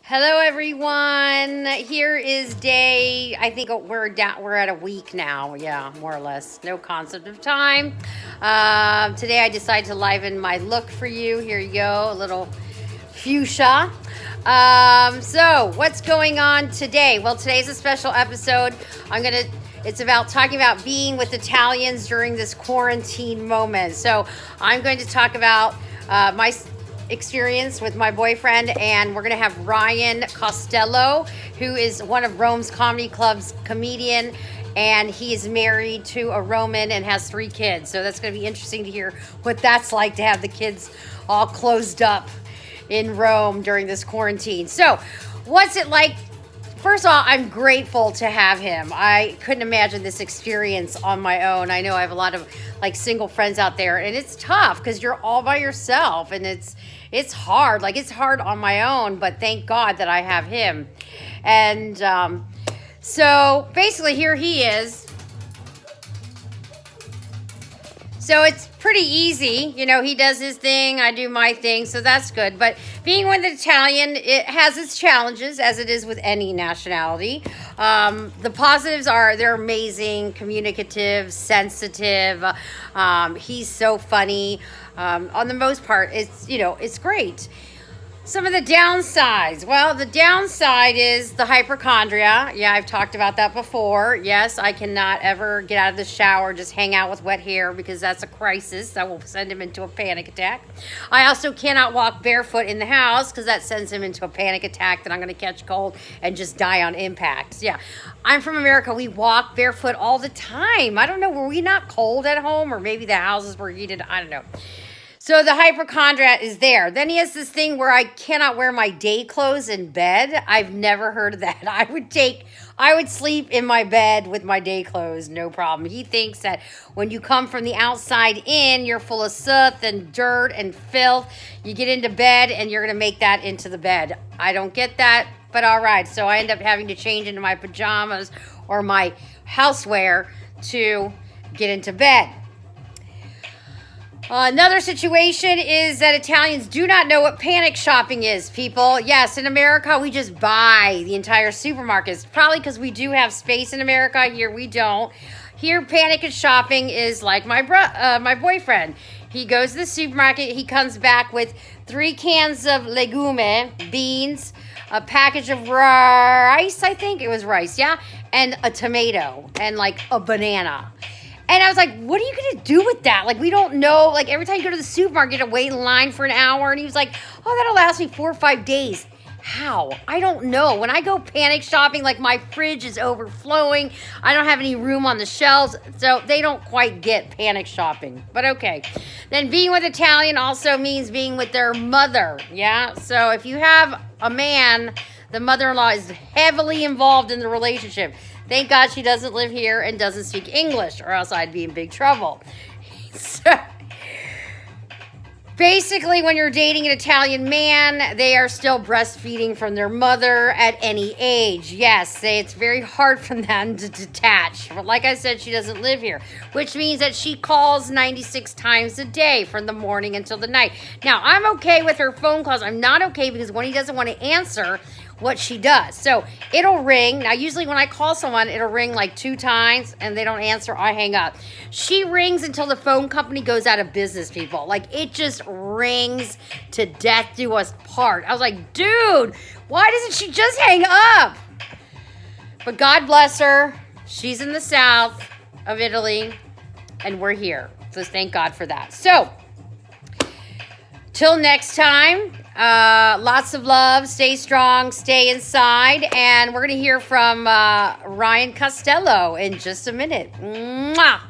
Hello, everyone. Here is day. I think we're at a week now. Yeah, more or less. No concept of time. Today, I decided to liven my look for you. Here you go, a little fuchsia. So, what's going on today? Well, today's a special episode. It's about talking about being with Italians during this quarantine moment. So, I'm going to talk about my experience with my boyfriend, and we're gonna have Ryan Costello, who is one of Rome's comedy club's comedian, and he is married to a Roman and has 3 kids. So that's gonna be interesting to hear what that's like to have the kids all closed up in Rome during this quarantine. So what's it like? First of all, I'm grateful to have him. I couldn't imagine this experience on my own. I know I have a lot of single friends out there, and it's tough because you're all by yourself, and it's hard. It's hard on my own, but thank God that I have him. And so basically, here he is. So it's pretty easy. He does his thing, I do my thing, so that's good. But being with an Italian, it has its challenges, as it is with any nationality. The positives are they're amazing, communicative, sensitive. He's so funny. On the most part, it's great. Some of the downsides. Well, the downside is the hypochondria. Yeah, I've talked about that before. Yes, I cannot ever get out of the shower, just hang out with wet hair, because that's a crisis. That will send him into a panic attack. I also cannot walk barefoot in the house because that sends him into a panic attack that I'm going to catch cold and just die on impact. Yeah, I'm from America. We walk barefoot all the time. I don't know, were we not cold at home, or maybe the houses were heated? I don't know. So the hypochondria is there. Then he has this thing where I cannot wear my day clothes in bed. I've never heard of that. I would sleep in my bed with my day clothes, no problem. He thinks that when you come from the outside in, you're full of soot and dirt and filth. You get into bed and you're going to make that into the bed. I don't get that, but all right. So I end up having to change into my pajamas or my housewear to get into bed. Another situation is that Italians do not know what panic shopping is, people. Yes, in America, we just buy the entire supermarkets. Probably because we do have space in America. Here, we don't. Here, panic shopping is like my boyfriend. He goes to the supermarket. He comes back with 3 cans of legume, beans, a package of rice, I think. It was rice, yeah? And a tomato and, a banana. And I was like, what are you going to do with that? We don't know. Every time you go to the supermarket, you have to wait in line for an hour. And he was like, oh, that'll last me 4 or 5 days. How? I don't know. When I go panic shopping, my fridge is overflowing. I don't have any room on the shelves. So they don't quite get panic shopping. But okay. Then being with Italian also means being with their mother. Yeah? So if you have a man, the mother-in-law is heavily involved in the relationship. Thank God she doesn't live here and doesn't speak English, or else I'd be in big trouble. So, basically, when you're dating an Italian man, they are still breastfeeding from their mother at any age. Yes, it's very hard for them to detach. But like I said, she doesn't live here, which means that she calls 96 times a day from the morning until the night. Now, I'm okay with her phone calls. I'm not okay because when he doesn't want to answer, what she does. So it'll ring. Now, usually when I call someone, it'll ring 2 times and they don't answer, I hang up. She rings until the phone company goes out of business, people. It just rings to death do us part. I was like, dude, why doesn't she just hang up? But God bless her. She's in the south of Italy and we're here. So thank God for that. So till next time, lots of love, stay strong, stay inside, and we're going to hear from Ryan Costello in just a minute. Mwah!